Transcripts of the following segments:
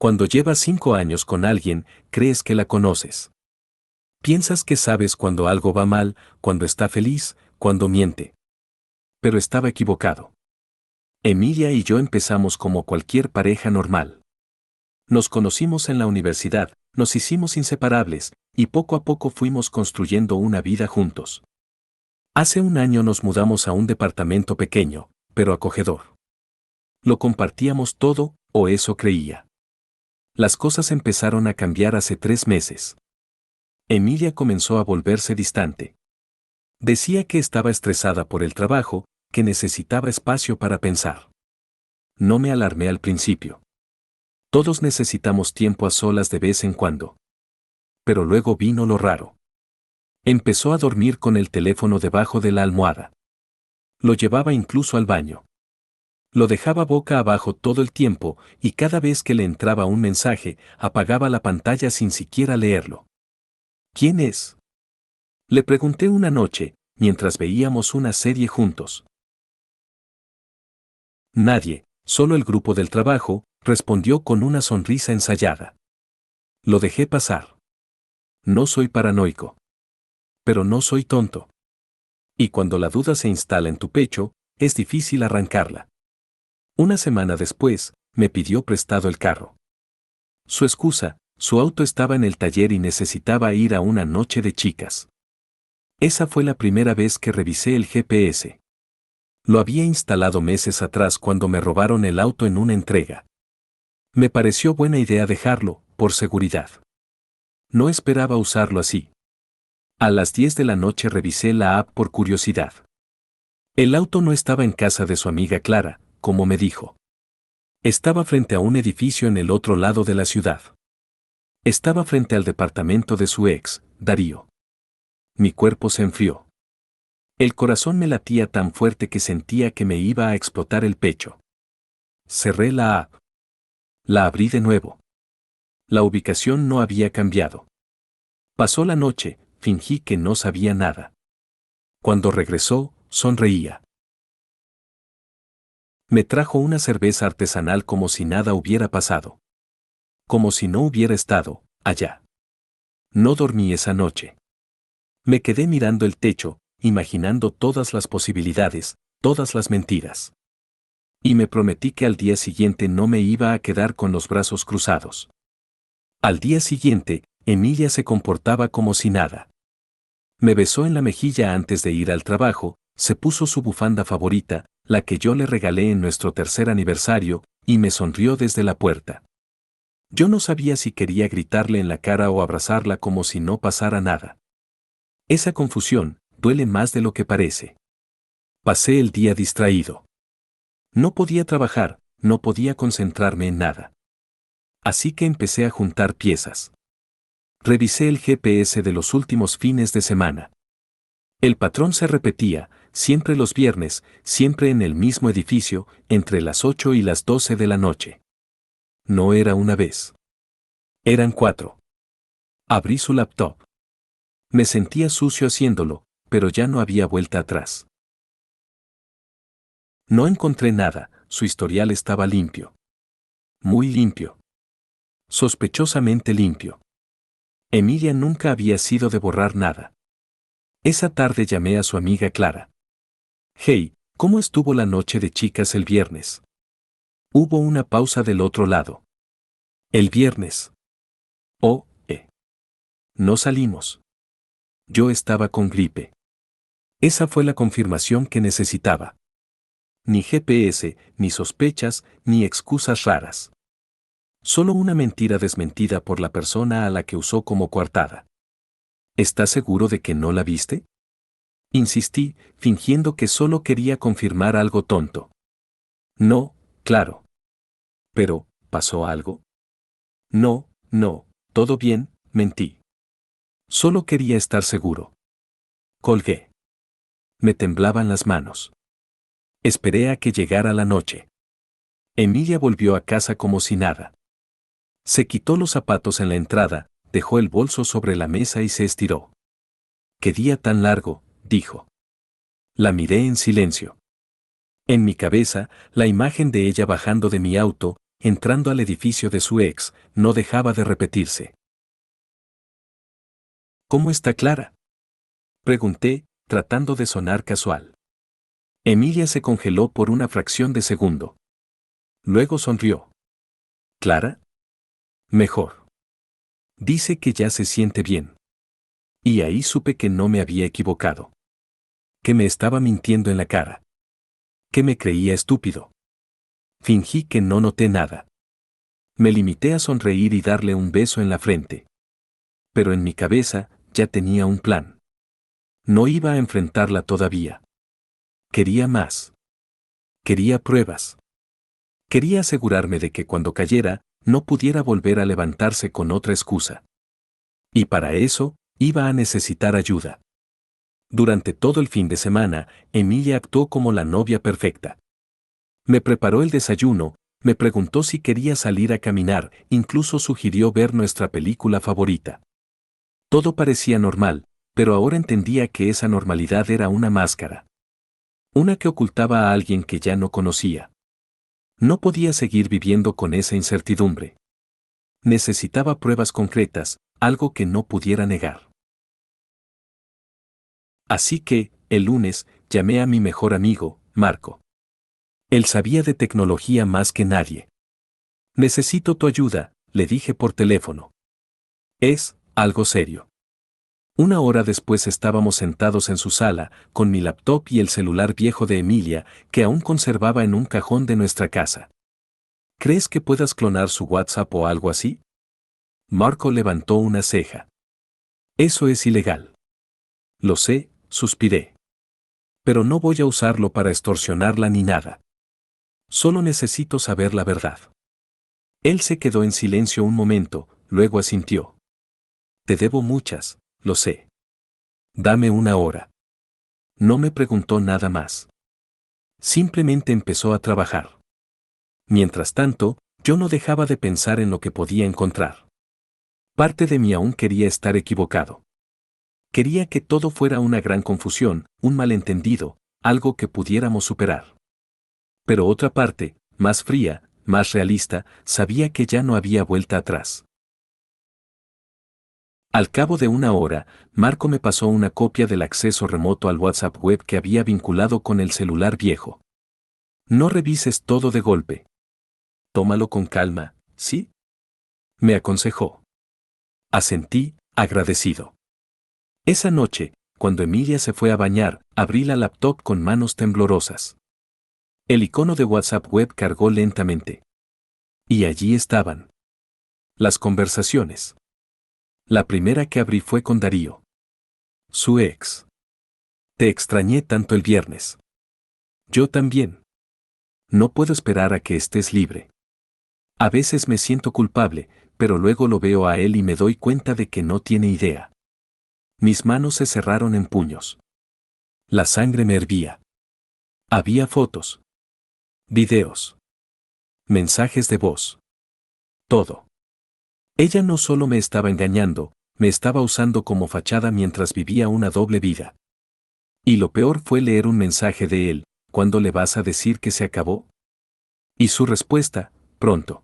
Cuando llevas 5 años con alguien, crees que la conoces. Piensas que sabes cuando algo va mal, cuando está feliz, cuando miente. Pero estaba equivocado. Emilia y yo empezamos como cualquier pareja normal. Nos conocimos en la universidad, nos hicimos inseparables, y poco a poco fuimos construyendo una vida juntos. Hace un año nos mudamos a un departamento pequeño, pero acogedor. Lo compartíamos todo, o eso creía. Las cosas empezaron a cambiar hace 3 meses. Emilia comenzó a volverse distante. Decía que estaba estresada por el trabajo, que necesitaba espacio para pensar. No me alarmé al principio. Todos necesitamos tiempo a solas de vez en cuando. Pero luego vino lo raro. Empezó a dormir con el teléfono debajo de la almohada. Lo llevaba incluso al baño. Lo dejaba boca abajo todo el tiempo y cada vez que le entraba un mensaje, apagaba la pantalla sin siquiera leerlo. ¿Quién es? Le pregunté una noche, mientras veíamos una serie juntos. Nadie, solo el grupo del trabajo, respondió con una sonrisa ensayada. Lo dejé pasar. No soy paranoico. Pero no soy tonto. Y cuando la duda se instala en tu pecho, es difícil arrancarla. Una semana después, me pidió prestado el carro. Su excusa, su auto estaba en el taller y necesitaba ir a una noche de chicas. Esa fue la primera vez que revisé el GPS. Lo había instalado meses atrás cuando me robaron el auto en una entrega. Me pareció buena idea dejarlo, por seguridad. No esperaba usarlo así. A las 10 de la noche revisé la app por curiosidad. El auto no estaba en casa de su amiga Clara, como me dijo. Estaba frente a un edificio en el otro lado de la ciudad. Estaba frente al departamento de su ex, Darío. Mi cuerpo se enfrió. El corazón me latía tan fuerte que sentía que me iba a explotar el pecho. Cerré la app. La abrí de nuevo. La ubicación no había cambiado. Pasó la noche, fingí que no sabía nada. Cuando regresó, sonreía. Me trajo una cerveza artesanal como si nada hubiera pasado. Como si no hubiera estado allá. No dormí esa noche. Me quedé mirando el techo, imaginando todas las posibilidades, todas las mentiras. Y me prometí que al día siguiente no me iba a quedar con los brazos cruzados. Al día siguiente, Emilia se comportaba como si nada. Me besó en la mejilla antes de ir al trabajo, se puso su bufanda favorita, la que yo le regalé en nuestro 3er aniversario, y me sonrió desde la puerta. Yo no sabía si quería gritarle en la cara o abrazarla como si no pasara nada. Esa confusión duele más de lo que parece. Pasé el día distraído. No podía trabajar, no podía concentrarme en nada. Así que empecé a juntar piezas. Revisé el GPS de los últimos fines de semana. El patrón se repetía, siempre los viernes, siempre en el mismo edificio, entre las 8 y las 12 de la noche. No era una vez. Eran 4. Abrí su laptop. Me sentía sucio haciéndolo, pero ya no había vuelta atrás. No encontré nada, su historial estaba limpio. Muy limpio. Sospechosamente limpio. Emilia nunca había sido de borrar nada. Esa tarde llamé a su amiga Clara. Hey, ¿cómo estuvo la noche de chicas el viernes? Hubo una pausa del otro lado. El viernes. Oh, no salimos. Yo estaba con gripe. Esa fue la confirmación que necesitaba. Ni GPS, ni sospechas, ni excusas raras. Solo una mentira desmentida por la persona a la que usó como coartada. ¿Estás seguro de que no la viste? Insistí, fingiendo que solo quería confirmar algo tonto. No, claro. Pero, ¿pasó algo? No, todo bien, mentí. Solo quería estar seguro. Colgué. Me temblaban las manos. Esperé a que llegara la noche. Emilia volvió a casa como si nada. Se quitó los zapatos en la entrada, dejó el bolso sobre la mesa y se estiró. «¿Qué día tan largo?», dijo. La miré en silencio. En mi cabeza, la imagen de ella bajando de mi auto, entrando al edificio de su ex, no dejaba de repetirse. ¿Cómo está Clara?, pregunté, tratando de sonar casual. Emilia se congeló por una fracción de segundo. Luego sonrió. ¿Clara? Mejor. Dice que ya se siente bien. Y ahí supe que no me había equivocado. Que me estaba mintiendo en la cara. Que me creía estúpido. Fingí que no noté nada. Me limité a sonreír y darle un beso en la frente. Pero en mi cabeza ya tenía un plan. No iba a enfrentarla todavía. Quería más. Quería pruebas. Quería asegurarme de que cuando cayera, no pudiera volver a levantarse con otra excusa. Y para eso, iba a necesitar ayuda. Durante todo el fin de semana, Emilia actuó como la novia perfecta. Me preparó el desayuno, me preguntó si quería salir a caminar, incluso sugirió ver nuestra película favorita. Todo parecía normal, pero ahora entendía que esa normalidad era una máscara. Una que ocultaba a alguien que ya no conocía. No podía seguir viviendo con esa incertidumbre. Necesitaba pruebas concretas, algo que no pudiera negar. Así que, el lunes, llamé a mi mejor amigo, Marco. Él sabía de tecnología más que nadie. Necesito tu ayuda, le dije por teléfono. Es algo serio. Una hora después estábamos sentados en su sala, con mi laptop y el celular viejo de Emilia, que aún conservaba en un cajón de nuestra casa. ¿Crees que puedas clonar su WhatsApp o algo así? Marco levantó una ceja. Eso es ilegal. Lo sé, suspiré. Pero no voy a usarlo para extorsionarla ni nada. Solo necesito saber la verdad. Él se quedó en silencio un momento, luego asintió. Te debo muchas, lo sé. Dame una hora. No me preguntó nada más. Simplemente empezó a trabajar. Mientras tanto, yo no dejaba de pensar en lo que podía encontrar. Parte de mí aún quería estar equivocado. Quería que todo fuera una gran confusión, un malentendido, algo que pudiéramos superar. Pero otra parte, más fría, más realista, sabía que ya no había vuelta atrás. Al cabo de una hora, Marco me pasó una copia del acceso remoto al WhatsApp web que había vinculado con el celular viejo. No revises todo de golpe. Tómalo con calma, ¿sí? Me aconsejó. Asentí, agradecido. Esa noche, cuando Emilia se fue a bañar, abrí la laptop con manos temblorosas. El icono de WhatsApp web cargó lentamente. Y allí estaban. Las conversaciones. La primera que abrí fue con Darío. Su ex. Te extrañé tanto el viernes. Yo también. No puedo esperar a que estés libre. A veces me siento culpable, pero luego lo veo a él y me doy cuenta de que no tiene idea. Mis manos se cerraron en puños. La sangre me hervía. Había fotos. Videos. Mensajes de voz. Todo. Ella no solo me estaba engañando, me estaba usando como fachada mientras vivía una doble vida. Y lo peor fue leer un mensaje de él: ¿cuándo le vas a decir que se acabó? Y su respuesta: pronto.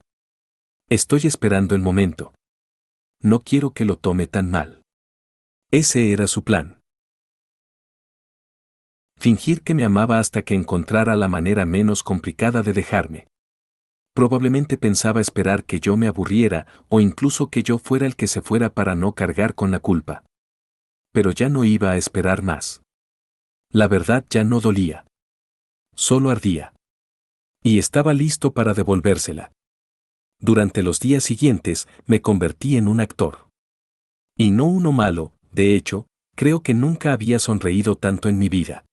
Estoy esperando el momento. No quiero que lo tome tan mal. Ese era su plan. Fingir que me amaba hasta que encontrara la manera menos complicada de dejarme. Probablemente pensaba esperar que yo me aburriera o incluso que yo fuera el que se fuera para no cargar con la culpa. Pero ya no iba a esperar más. La verdad ya no dolía. Solo ardía. Y estaba listo para devolvérsela. Durante los días siguientes me convertí en un actor. Y no uno malo, de hecho, creo que nunca había sonreído tanto en mi vida.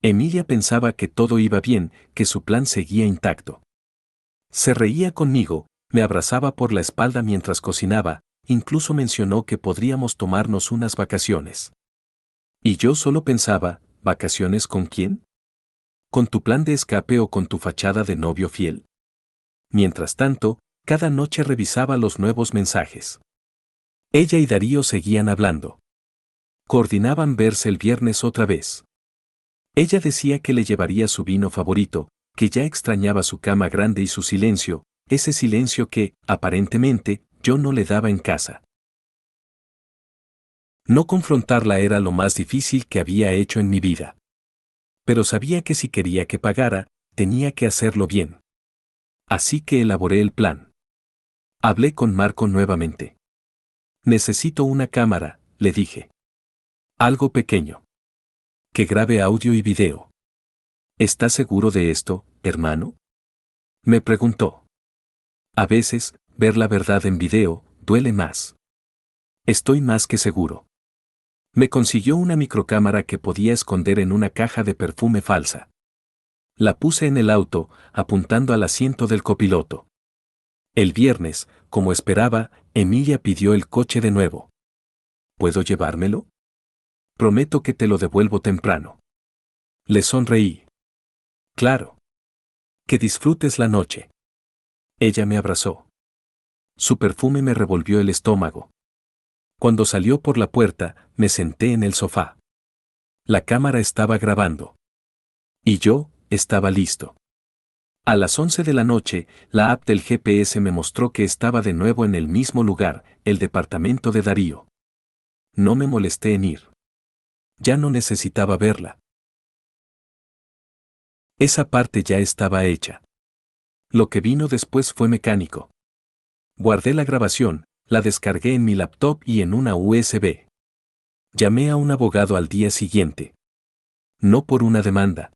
Emilia pensaba que todo iba bien, que su plan seguía intacto. Se reía conmigo, me abrazaba por la espalda mientras cocinaba, incluso mencionó que podríamos tomarnos unas vacaciones. Y yo solo pensaba: ¿vacaciones con quién? ¿Con tu plan de escape o con tu fachada de novio fiel? Mientras tanto, cada noche revisaba los nuevos mensajes. Ella y Darío seguían hablando. Coordinaban verse el viernes otra vez. Ella decía que le llevaría su vino favorito, que ya extrañaba su cama grande y su silencio, ese silencio que, aparentemente, yo no le daba en casa. No confrontarla era lo más difícil que había hecho en mi vida. Pero sabía que si quería que pagara, tenía que hacerlo bien. Así que elaboré el plan. Hablé con Marco nuevamente. Necesito una cámara, le dije. Algo pequeño. Que grabe audio y video. ¿Estás seguro de esto, hermano? Me preguntó. A veces, ver la verdad en video, duele más. Estoy más que seguro. Me consiguió una microcámara que podía esconder en una caja de perfume falsa. La puse en el auto, apuntando al asiento del copiloto. El viernes, como esperaba, Emilia pidió el coche de nuevo. ¿Puedo llevármelo? Prometo que te lo devuelvo temprano. Le sonreí. Claro. Que disfrutes la noche. Ella me abrazó. Su perfume me revolvió el estómago. Cuando salió por la puerta, me senté en el sofá. La cámara estaba grabando. Y yo, estaba listo. A las 11 de la noche, la app del GPS me mostró que estaba de nuevo en el mismo lugar, el departamento de Darío. No me molesté en ir. Ya no necesitaba verla. Esa parte ya estaba hecha. Lo que vino después fue mecánico. Guardé la grabación, la descargué en mi laptop y en una USB. Llamé a un abogado al día siguiente. No por una demanda.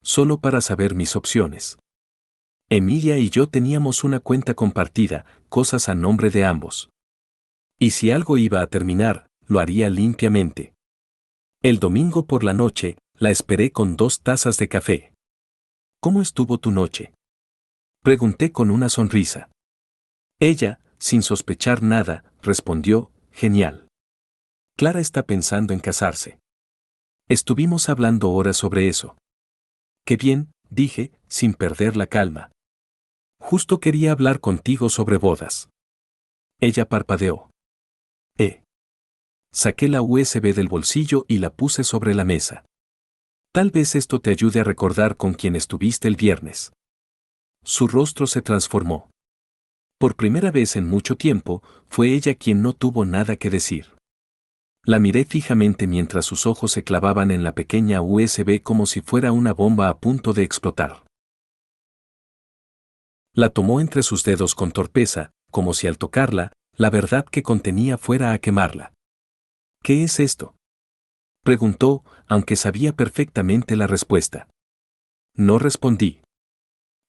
Solo para saber mis opciones. Emilia y yo teníamos una cuenta compartida, cosas a nombre de ambos. Y si algo iba a terminar, lo haría limpiamente. El domingo por la noche, la esperé con 2 tazas de café. ¿Cómo estuvo tu noche? Pregunté con una sonrisa. Ella, sin sospechar nada, respondió, genial. Clara está pensando en casarse. Estuvimos hablando horas sobre eso. Qué bien, dije, sin perder la calma. Justo quería hablar contigo sobre bodas. Ella parpadeó. Saqué la USB del bolsillo y la puse sobre la mesa. Tal vez esto te ayude a recordar con quién estuviste el viernes. Su rostro se transformó. Por primera vez en mucho tiempo, fue ella quien no tuvo nada que decir. La miré fijamente mientras sus ojos se clavaban en la pequeña USB como si fuera una bomba a punto de explotar. La tomó entre sus dedos con torpeza, como si al tocarla, la verdad que contenía fuera a quemarla. ¿Qué es esto? Preguntó, aunque sabía perfectamente la respuesta. No respondí.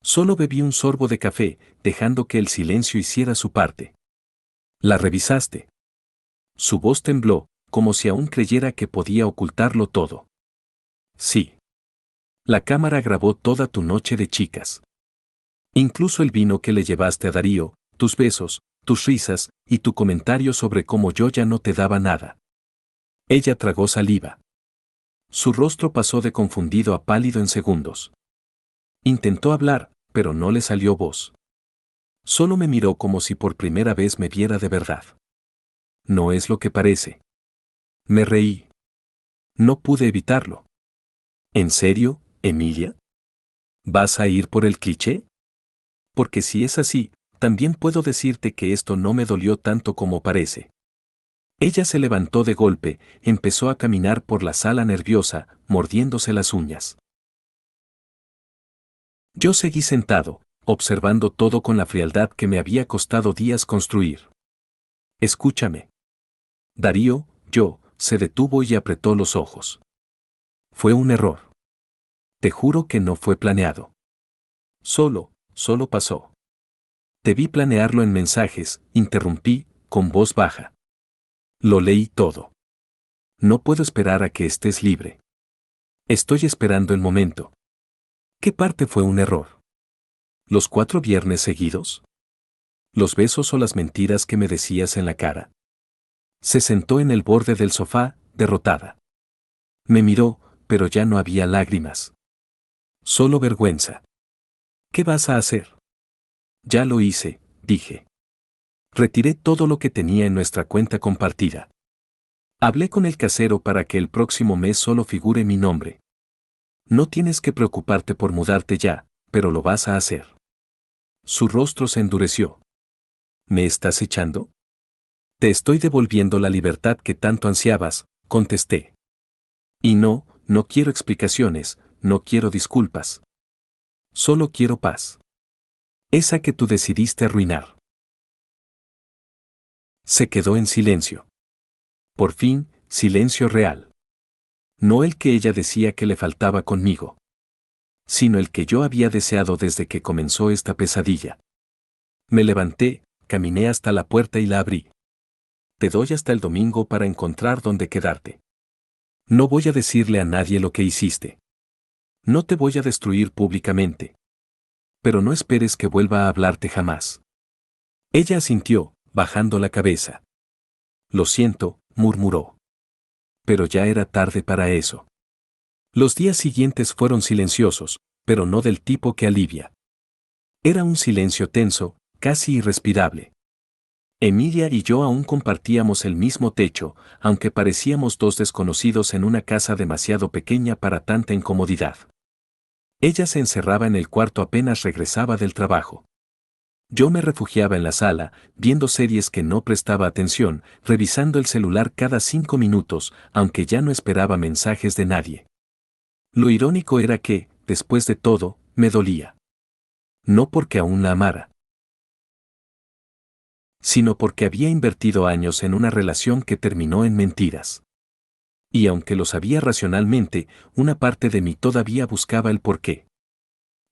Solo bebí un sorbo de café, dejando que el silencio hiciera su parte. ¿La revisaste? Su voz tembló, como si aún creyera que podía ocultarlo todo. Sí. La cámara grabó toda tu noche de chicas. Incluso el vino que le llevaste a Darío, tus besos, tus risas, y tu comentario sobre cómo yo ya no te daba nada. Ella tragó saliva. Su rostro pasó de confundido a pálido en segundos. Intentó hablar, pero no le salió voz. Solo me miró como si por primera vez me viera de verdad. No es lo que parece. Me reí. No pude evitarlo. ¿En serio, Emilia? ¿Vas a ir por el cliché? Porque si es así, también puedo decirte que esto no me dolió tanto como parece. Ella se levantó de golpe, empezó a caminar por la sala nerviosa, mordiéndose las uñas. Yo seguí sentado, observando todo con la frialdad que me había costado días construir. Escúchame. Darío, se detuvo y apretó los ojos. Fue un error. Te juro que no fue planeado. Solo pasó. Te vi planearlo en mensajes, interrumpí, con voz baja. Lo leí todo. No puedo esperar a que estés libre. Estoy esperando el momento. ¿Qué parte fue un error? ¿Los 4 viernes seguidos? ¿Los besos o las mentiras que me decías en la cara? Se sentó en el borde del sofá, derrotada. Me miró, pero ya no había lágrimas. Solo vergüenza. ¿Qué vas a hacer? Ya lo hice, dije. Retiré todo lo que tenía en nuestra cuenta compartida. Hablé con el casero para que el próximo mes solo figure mi nombre. No tienes que preocuparte por mudarte ya, pero lo vas a hacer. Su rostro se endureció. ¿Me estás echando? Te estoy devolviendo la libertad que tanto ansiabas, contesté. Y no quiero explicaciones, no quiero disculpas. Solo quiero paz. Esa que tú decidiste arruinar. Se quedó en silencio. Por fin, silencio real. No el que ella decía que le faltaba conmigo, sino el que yo había deseado desde que comenzó esta pesadilla. Me levanté, caminé hasta la puerta y la abrí. Te doy hasta el domingo para encontrar dónde quedarte. No voy a decirle a nadie lo que hiciste. No te voy a destruir públicamente. Pero no esperes que vuelva a hablarte jamás. Ella asintió, bajando la cabeza. Lo siento, murmuró. Pero ya era tarde para eso. Los días siguientes fueron silenciosos, pero no del tipo que alivia. Era un silencio tenso, casi irrespirable. Emilia y yo aún compartíamos el mismo techo, aunque parecíamos dos desconocidos en una casa demasiado pequeña para tanta incomodidad. Ella se encerraba en el cuarto apenas regresaba del trabajo. Yo me refugiaba en la sala, viendo series que no prestaba atención, revisando el celular cada 5 minutos, aunque ya no esperaba mensajes de nadie. Lo irónico era que, después de todo, me dolía. No porque aún la amara, sino porque había invertido años en una relación que terminó en mentiras. Y aunque lo sabía racionalmente, una parte de mí todavía buscaba el porqué.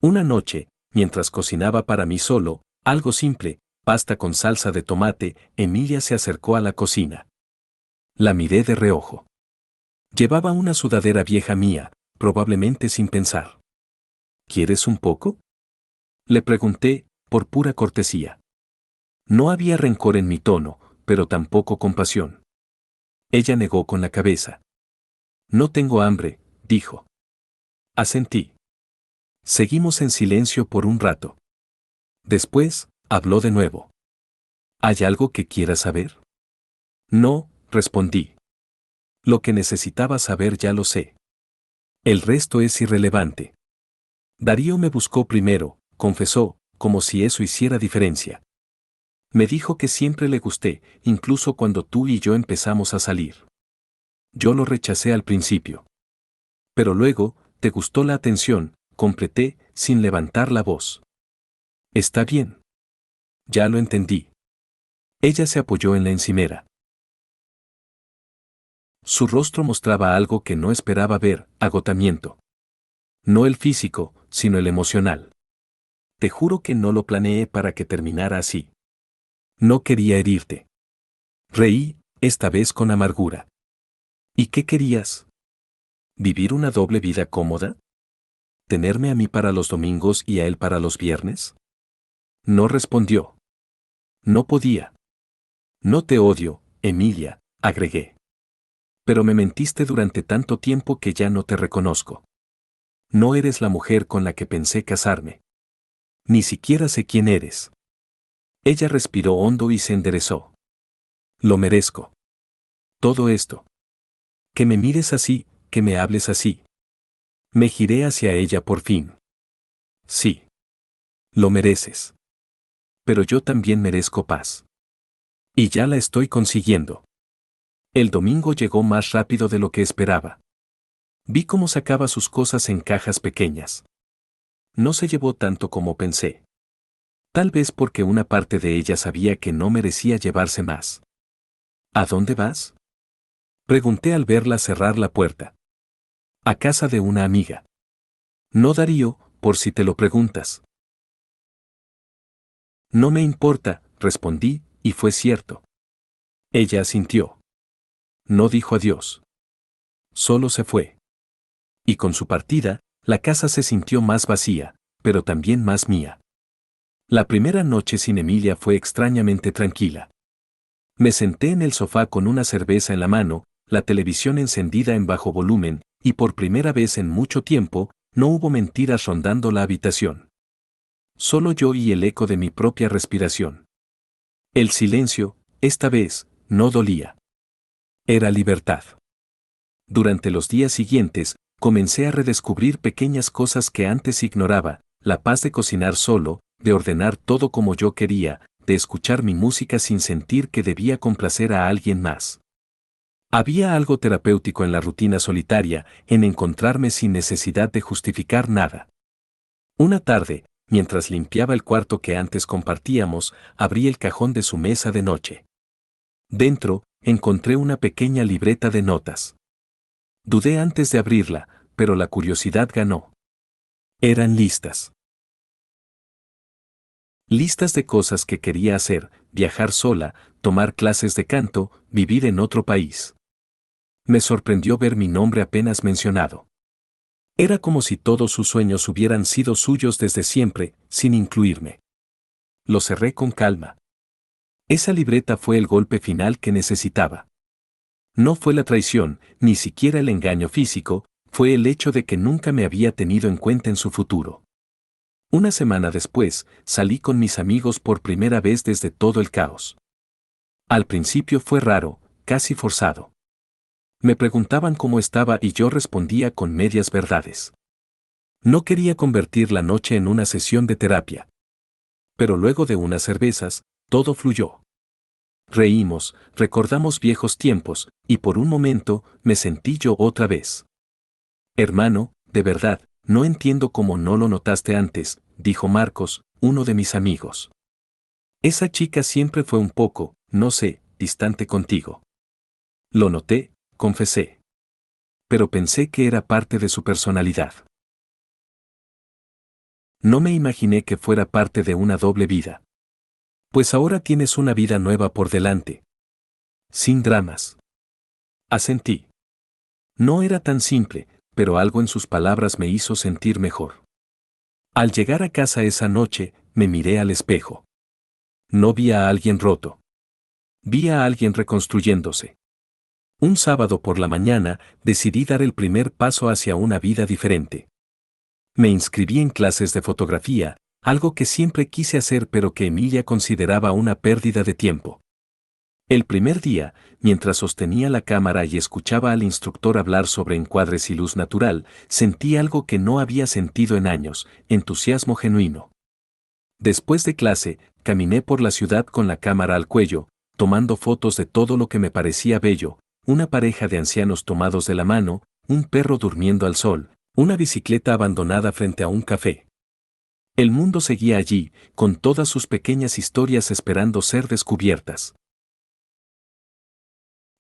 Una noche, mientras cocinaba para mí solo, algo simple, pasta con salsa de tomate, Emilia se acercó a la cocina. La miré de reojo. Llevaba una sudadera vieja mía, probablemente sin pensar. ¿Quieres un poco? Le pregunté, por pura cortesía. No había rencor en mi tono, pero tampoco compasión. Ella negó con la cabeza. No tengo hambre, dijo. Asentí. Seguimos en silencio por un rato. Después, habló de nuevo. ¿Hay algo que quieras saber? No, respondí. Lo que necesitaba saber ya lo sé. El resto es irrelevante. Darío me buscó primero, confesó, como si eso hiciera diferencia. Me dijo que siempre le gusté, incluso cuando tú y yo empezamos a salir. Yo lo rechacé al principio. Pero luego, te gustó la atención, completé, sin levantar la voz. Está bien. Ya lo entendí. Ella se apoyó en la encimera. Su rostro mostraba algo que no esperaba ver, agotamiento. No el físico, sino el emocional. Te juro que no lo planeé para que terminara así. No quería herirte. Reí, esta vez con amargura. ¿Y qué querías? ¿Vivir una doble vida cómoda? ¿Tenerme a mí para los domingos y a él para los viernes? No respondió. No podía. No te odio, Emilia, agregué. Pero me mentiste durante tanto tiempo que ya no te reconozco. No eres la mujer con la que pensé casarme. Ni siquiera sé quién eres. Ella respiró hondo y se enderezó. Lo merezco. Todo esto. Que me mires así, que me hables así. Me giré hacia ella por fin. Sí. Lo mereces. Pero yo también merezco paz. Y ya la estoy consiguiendo. El domingo llegó más rápido de lo que esperaba. Vi cómo sacaba sus cosas en cajas pequeñas. No se llevó tanto como pensé. Tal vez porque una parte de ella sabía que no merecía llevarse más. ¿A dónde vas? Pregunté al verla cerrar la puerta. A casa de una amiga. No, Darío, por si te lo preguntas. No me importa, respondí, y fue cierto. Ella asintió. No dijo adiós. Solo se fue. Y con su partida, la casa se sintió más vacía, pero también más mía. La primera noche sin Emilia fue extrañamente tranquila. Me senté en el sofá con una cerveza en la mano, la televisión encendida en bajo volumen, y por primera vez en mucho tiempo, no hubo mentiras rondando la habitación. Solo yo y el eco de mi propia respiración. El silencio, esta vez, no dolía. Era libertad. Durante los días siguientes, comencé a redescubrir pequeñas cosas que antes ignoraba, la paz de cocinar solo, de ordenar todo como yo quería, de escuchar mi música sin sentir que debía complacer a alguien más. Había algo terapéutico en la rutina solitaria, en encontrarme sin necesidad de justificar nada. Una tarde, mientras limpiaba el cuarto que antes compartíamos, abrí el cajón de su mesa de noche. Dentro, encontré una pequeña libreta de notas. Dudé antes de abrirla, pero la curiosidad ganó. Eran listas. Listas de cosas que quería hacer: viajar sola, tomar clases de canto, vivir en otro país. Me sorprendió ver mi nombre apenas mencionado. Era como si todos sus sueños hubieran sido suyos desde siempre, sin incluirme. Lo cerré con calma. Esa libreta fue el golpe final que necesitaba. No fue la traición, ni siquiera el engaño físico, fue el hecho de que nunca me había tenido en cuenta en su futuro. Una semana después, salí con mis amigos por primera vez desde todo el caos. Al principio fue raro, casi forzado. Me preguntaban cómo estaba y yo respondía con medias verdades. No quería convertir la noche en una sesión de terapia. Pero luego de unas cervezas, todo fluyó. Reímos, recordamos viejos tiempos, y por un momento, me sentí yo otra vez. Hermano, de verdad, no entiendo cómo no lo notaste antes, dijo Marcos, uno de mis amigos. Esa chica siempre fue un poco, no sé, distante contigo. Lo noté, confesé. Pero pensé que era parte de su personalidad. No me imaginé que fuera parte de una doble vida. Pues ahora tienes una vida nueva por delante. Sin dramas. Asentí. No era tan simple, pero algo en sus palabras me hizo sentir mejor. Al llegar a casa esa noche, me miré al espejo. No vi a alguien roto. Vi a alguien reconstruyéndose. Un sábado por la mañana, decidí dar el primer paso hacia una vida diferente. Me inscribí en clases de fotografía, algo que siempre quise hacer pero que Emilia consideraba una pérdida de tiempo. El primer día, mientras sostenía la cámara y escuchaba al instructor hablar sobre encuadres y luz natural, sentí algo que no había sentido en años: entusiasmo genuino. Después de clase, caminé por la ciudad con la cámara al cuello, tomando fotos de todo lo que me parecía bello: una pareja de ancianos tomados de la mano, un perro durmiendo al sol, una bicicleta abandonada frente a un café. El mundo seguía allí, con todas sus pequeñas historias esperando ser descubiertas.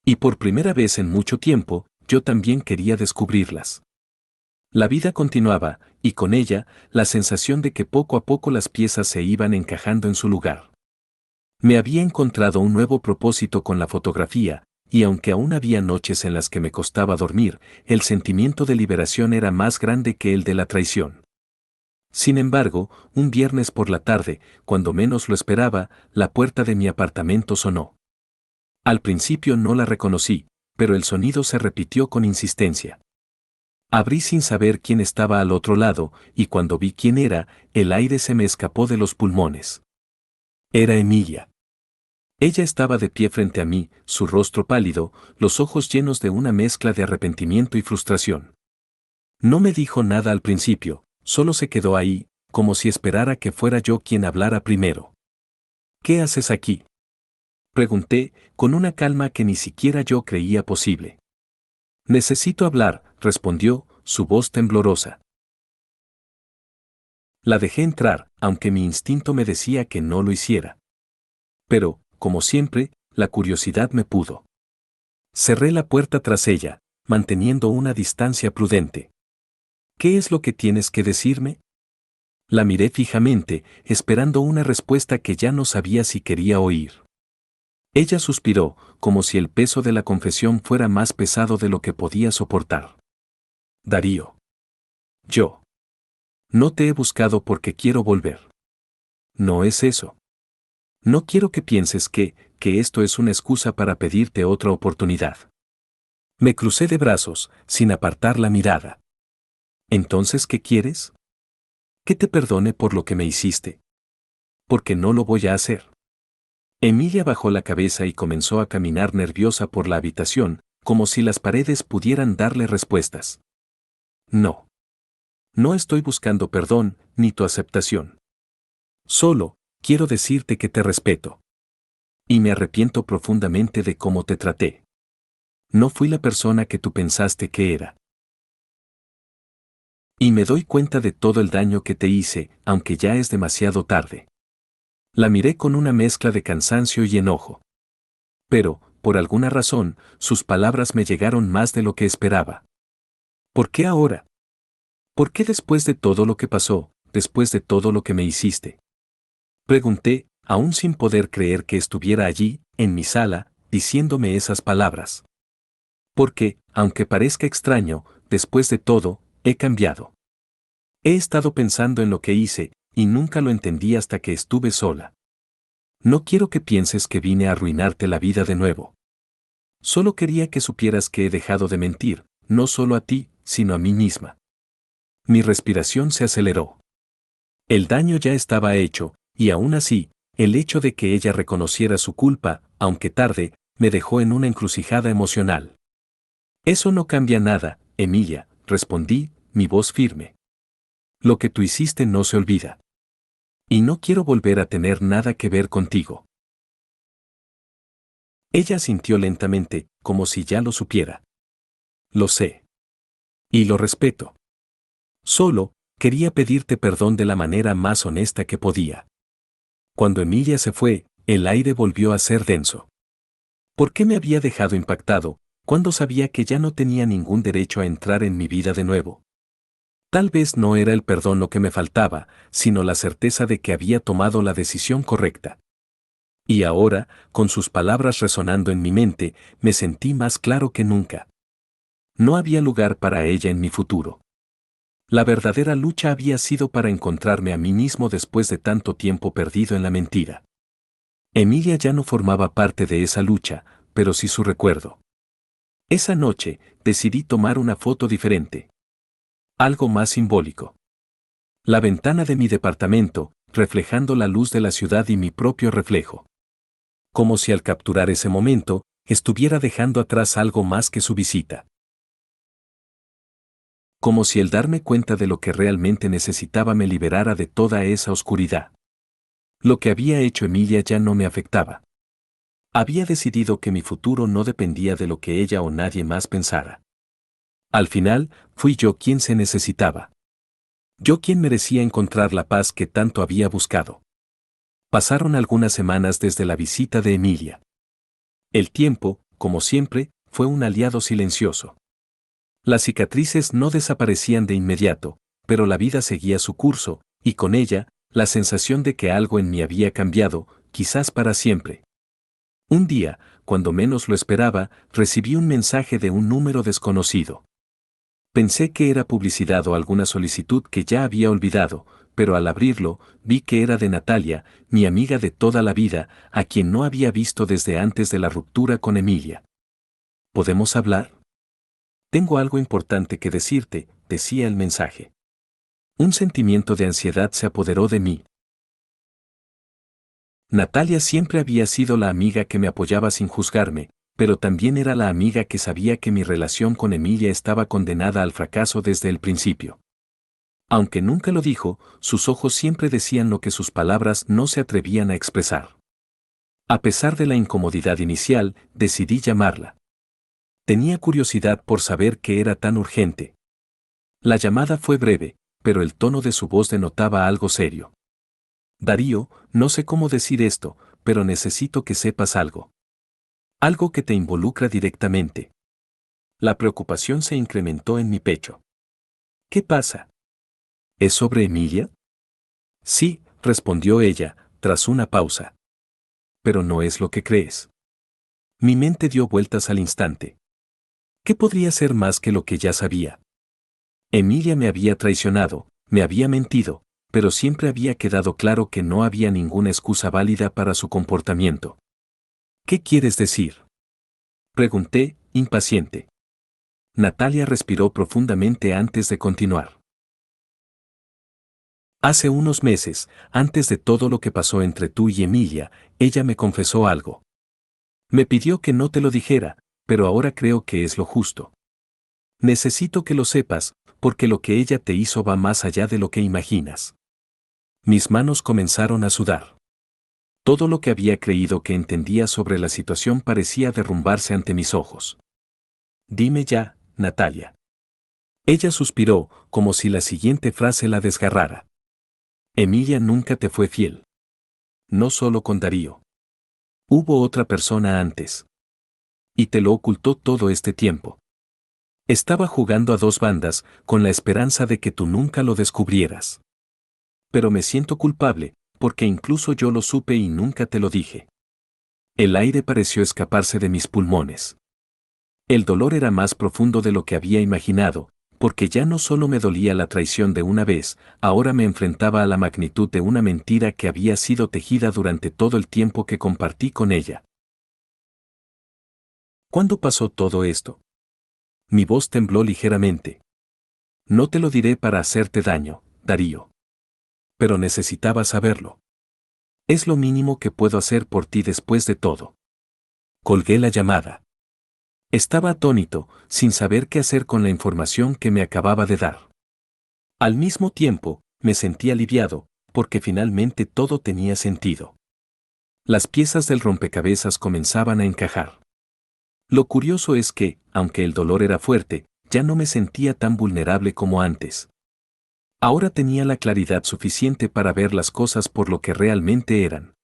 Y por primera vez en mucho tiempo, yo también quería descubrirlas. La vida continuaba, y con ella, la sensación de que poco a poco las piezas se iban encajando en su lugar. Me había encontrado un nuevo propósito con la fotografía, y aunque aún había noches en las que me costaba dormir, el sentimiento de liberación era más grande que el de la traición. Sin embargo, un viernes por la tarde, cuando menos lo esperaba, la puerta de mi apartamento sonó. Al principio no la reconocí, pero el sonido se repitió con insistencia. Abrí sin saber quién estaba al otro lado, y cuando vi quién era, el aire se me escapó de los pulmones. Era Emilia. Ella estaba de pie frente a mí, su rostro pálido, los ojos llenos de una mezcla de arrepentimiento y frustración. No me dijo nada al principio, solo se quedó ahí, como si esperara que fuera yo quien hablara primero. ¿Qué haces aquí?, pregunté, con una calma que ni siquiera yo creía posible. Necesito hablar, respondió, su voz temblorosa. La dejé entrar, aunque mi instinto me decía que no lo hiciera. Pero, como siempre, la curiosidad me pudo. Cerré la puerta tras ella, manteniendo una distancia prudente. ¿Qué es lo que tienes que decirme? La miré fijamente, esperando una respuesta que ya no sabía si quería oír. Ella suspiró, como si el peso de la confesión fuera más pesado de lo que podía soportar. Darío. Yo. No te he buscado porque quiero volver. No es eso. No quiero que pienses que esto es una excusa para pedirte otra oportunidad. Me crucé de brazos, sin apartar la mirada. ¿Entonces qué quieres? ¿Que te perdone por lo que me hiciste? Porque no lo voy a hacer. Emilia bajó la cabeza y comenzó a caminar nerviosa por la habitación, como si las paredes pudieran darle respuestas. No. No estoy buscando perdón, ni tu aceptación. Solo, quiero decirte que te respeto. Y me arrepiento profundamente de cómo te traté. No fui la persona que tú pensaste que era. Y me doy cuenta de todo el daño que te hice, aunque ya es demasiado tarde. La miré con una mezcla de cansancio y enojo. Pero, por alguna razón, sus palabras me llegaron más de lo que esperaba. ¿Por qué ahora? ¿Por qué después de todo lo que pasó, después de todo lo que me hiciste? Pregunté, aún sin poder creer que estuviera allí, en mi sala, diciéndome esas palabras. Porque, aunque parezca extraño, después de todo, he cambiado. He estado pensando en lo que hice, y nunca lo entendí hasta que estuve sola. No quiero que pienses que vine a arruinarte la vida de nuevo. Solo quería que supieras que he dejado de mentir, no solo a ti, sino a mí misma. Mi respiración se aceleró. El daño ya estaba hecho, y aún así, el hecho de que ella reconociera su culpa, aunque tarde, me dejó en una encrucijada emocional. Eso no cambia nada, Emilia, respondí, mi voz firme. Lo que tú hiciste no se olvida. Y no quiero volver a tener nada que ver contigo. Ella asintió lentamente, como si ya lo supiera. Lo sé. Y lo respeto. Solo, quería pedirte perdón de la manera más honesta que podía. Cuando Emilia se fue, el aire volvió a ser denso. ¿Por qué me había dejado impactado, cuando sabía que ya no tenía ningún derecho a entrar en mi vida de nuevo? Tal vez no era el perdón lo que me faltaba, sino la certeza de que había tomado la decisión correcta. Y ahora, con sus palabras resonando en mi mente, me sentí más claro que nunca. No había lugar para ella en mi futuro. La verdadera lucha había sido para encontrarme a mí mismo después de tanto tiempo perdido en la mentira. Emilia ya no formaba parte de esa lucha, pero sí su recuerdo. Esa noche, decidí tomar una foto diferente. Algo más simbólico. La ventana de mi departamento, reflejando la luz de la ciudad y mi propio reflejo. Como si al capturar ese momento, estuviera dejando atrás algo más que su visita. Como si el darme cuenta de lo que realmente necesitaba me liberara de toda esa oscuridad. Lo que había hecho Emilia ya no me afectaba. Había decidido que mi futuro no dependía de lo que ella o nadie más pensara. Al final, fui yo quien se necesitaba. Yo quien merecía encontrar la paz que tanto había buscado. Pasaron algunas semanas desde la visita de Emilia. El tiempo, como siempre, fue un aliado silencioso. Las cicatrices no desaparecían de inmediato, pero la vida seguía su curso, y con ella, la sensación de que algo en mí había cambiado, quizás para siempre. Un día, cuando menos lo esperaba, recibí un mensaje de un número desconocido. Pensé que era publicidad o alguna solicitud que ya había olvidado, pero al abrirlo, vi que era de Natalia, mi amiga de toda la vida, a quien no había visto desde antes de la ruptura con Emilia. ¿Podemos hablar? Tengo algo importante que decirte, decía el mensaje. Un sentimiento de ansiedad se apoderó de mí. Natalia siempre había sido la amiga que me apoyaba sin juzgarme, pero también era la amiga que sabía que mi relación con Emilia estaba condenada al fracaso desde el principio. Aunque nunca lo dijo, sus ojos siempre decían lo que sus palabras no se atrevían a expresar. A pesar de la incomodidad inicial, decidí llamarla. Tenía curiosidad por saber qué era tan urgente. La llamada fue breve, pero el tono de su voz denotaba algo serio. Darío, no sé cómo decir esto, pero necesito que sepas algo. Algo que te involucra directamente. La preocupación se incrementó en mi pecho. ¿Qué pasa? ¿Es sobre Emilia? Sí, respondió ella, tras una pausa. Pero no es lo que crees. Mi mente dio vueltas al instante. ¿Qué podría ser más que lo que ya sabía? Emilia me había traicionado, me había mentido, pero siempre había quedado claro que no había ninguna excusa válida para su comportamiento. ¿Qué quieres decir? Pregunté, impaciente. Natalia respiró profundamente antes de continuar. Hace unos meses, antes de todo lo que pasó entre tú y Emilia, ella me confesó algo. Me pidió que no te lo dijera, pero ahora creo que es lo justo. Necesito que lo sepas, porque lo que ella te hizo va más allá de lo que imaginas. Mis manos comenzaron a sudar. Todo lo que había creído que entendía sobre la situación parecía derrumbarse ante mis ojos. Dime ya, Natalia. Ella suspiró, como si la siguiente frase la desgarrara. Emilia nunca te fue fiel. No solo con Darío. Hubo otra persona antes. Y te lo ocultó todo este tiempo. Estaba jugando a dos bandas, con la esperanza de que tú nunca lo descubrieras. Pero me siento culpable, porque incluso yo lo supe y nunca te lo dije. El aire pareció escaparse de mis pulmones. El dolor era más profundo de lo que había imaginado, porque ya no solo me dolía la traición de una vez, ahora me enfrentaba a la magnitud de una mentira que había sido tejida durante todo el tiempo que compartí con ella. ¿Cuándo pasó todo esto? Mi voz tembló ligeramente. No te lo diré para hacerte daño, Darío. Pero necesitaba saberlo. Es lo mínimo que puedo hacer por ti después de todo. Colgué la llamada. Estaba atónito, sin saber qué hacer con la información que me acababa de dar. Al mismo tiempo, me sentí aliviado, porque finalmente todo tenía sentido. Las piezas del rompecabezas comenzaban a encajar. Lo curioso es que, aunque el dolor era fuerte, ya no me sentía tan vulnerable como antes. Ahora tenía la claridad suficiente para ver las cosas por lo que realmente eran.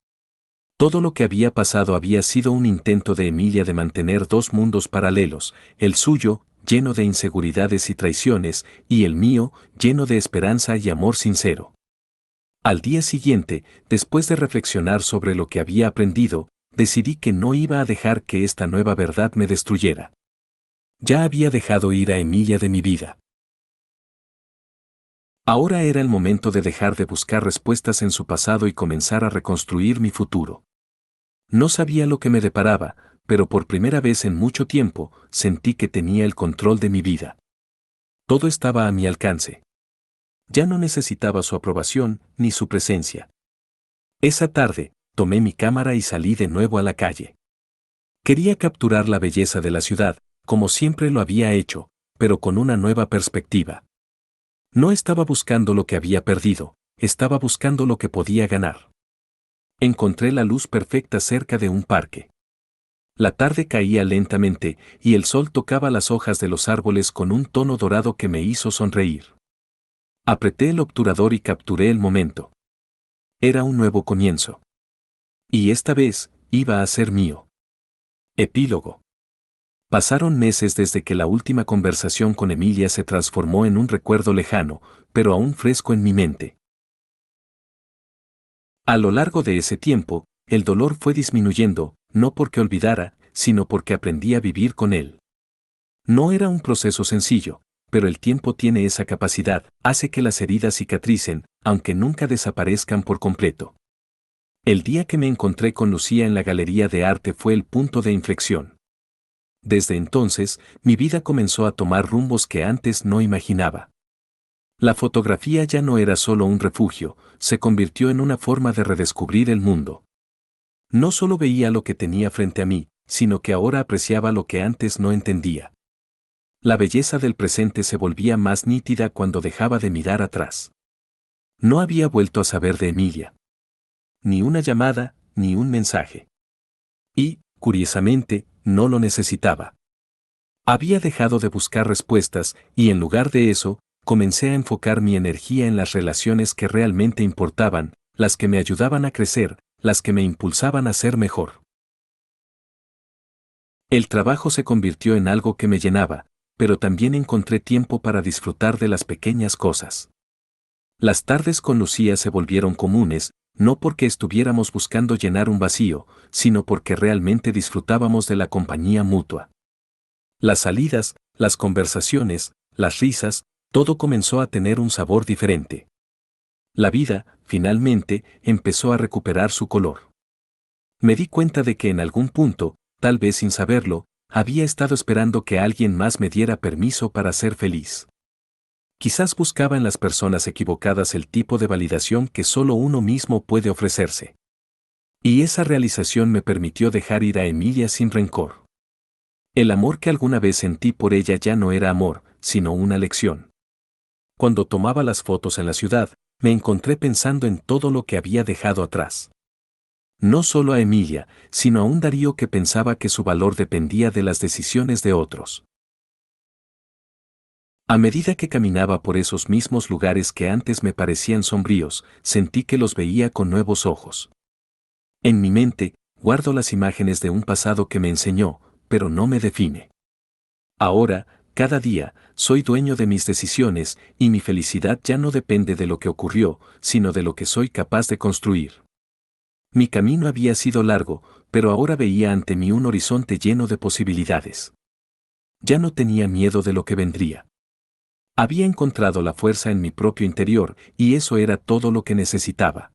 Todo lo que había pasado había sido un intento de Emilia de mantener dos mundos paralelos, el suyo, lleno de inseguridades y traiciones, y el mío, lleno de esperanza y amor sincero. Al día siguiente, después de reflexionar sobre lo que había aprendido, decidí que no iba a dejar que esta nueva verdad me destruyera. Ya había dejado ir a Emilia de mi vida. Ahora era el momento de dejar de buscar respuestas en su pasado y comenzar a reconstruir mi futuro. No sabía lo que me deparaba, pero por primera vez en mucho tiempo, sentí que tenía el control de mi vida. Todo estaba a mi alcance. Ya no necesitaba su aprobación ni su presencia. Esa tarde, tomé mi cámara y salí de nuevo a la calle. Quería capturar la belleza de la ciudad, como siempre lo había hecho, pero con una nueva perspectiva. No estaba buscando lo que había perdido, estaba buscando lo que podía ganar. Encontré la luz perfecta cerca de un parque. La tarde caía lentamente, y el sol tocaba las hojas de los árboles con un tono dorado que me hizo sonreír. Apreté el obturador y capturé el momento. Era un nuevo comienzo. Y esta vez, iba a ser mío. Epílogo. Pasaron meses desde que la última conversación con Emilia se transformó en un recuerdo lejano, pero aún fresco en mi mente. A lo largo de ese tiempo, el dolor fue disminuyendo, no porque olvidara, sino porque aprendí a vivir con él. No era un proceso sencillo, pero el tiempo tiene esa capacidad, hace que las heridas cicatricen, aunque nunca desaparezcan por completo. El día que me encontré con Lucía en la galería de arte fue el punto de inflexión. Desde entonces, mi vida comenzó a tomar rumbos que antes no imaginaba. La fotografía ya no era solo un refugio, se convirtió en una forma de redescubrir el mundo. No solo veía lo que tenía frente a mí, sino que ahora apreciaba lo que antes no entendía. La belleza del presente se volvía más nítida cuando dejaba de mirar atrás. No había vuelto a saber de Emilia. Ni una llamada, ni un mensaje. Y, curiosamente, no lo necesitaba. Había dejado de buscar respuestas, y en lugar de eso, comencé a enfocar mi energía en las relaciones que realmente importaban, las que me ayudaban a crecer, las que me impulsaban a ser mejor. El trabajo se convirtió en algo que me llenaba, pero también encontré tiempo para disfrutar de las pequeñas cosas. Las tardes con Lucía se volvieron comunes, no porque estuviéramos buscando llenar un vacío, sino porque realmente disfrutábamos de la compañía mutua. Las salidas, las conversaciones, las risas, todo comenzó a tener un sabor diferente. La vida, finalmente, empezó a recuperar su color. Me di cuenta de que en algún punto, tal vez sin saberlo, había estado esperando que alguien más me diera permiso para ser feliz. Quizás buscaba en las personas equivocadas el tipo de validación que solo uno mismo puede ofrecerse. Y esa realización me permitió dejar ir a Emilia sin rencor. El amor que alguna vez sentí por ella ya no era amor, sino una lección. Cuando tomaba las fotos en la ciudad, Me encontré pensando en todo lo que había dejado atrás. No solo a Emilia, sino a un Darío que pensaba que su valor dependía de las decisiones de otros. A medida que caminaba por esos mismos lugares que antes me parecían sombríos, sentí que los veía con nuevos ojos. En mi mente, guardo las imágenes de un pasado que me enseñó, pero no me define. Ahora, cada día, soy dueño de mis decisiones, y mi felicidad ya no depende de lo que ocurrió, sino de lo que soy capaz de construir. Mi camino había sido largo, pero ahora veía ante mí un horizonte lleno de posibilidades. Ya no tenía miedo de lo que vendría. Había encontrado la fuerza en mi propio interior, y eso era todo lo que necesitaba.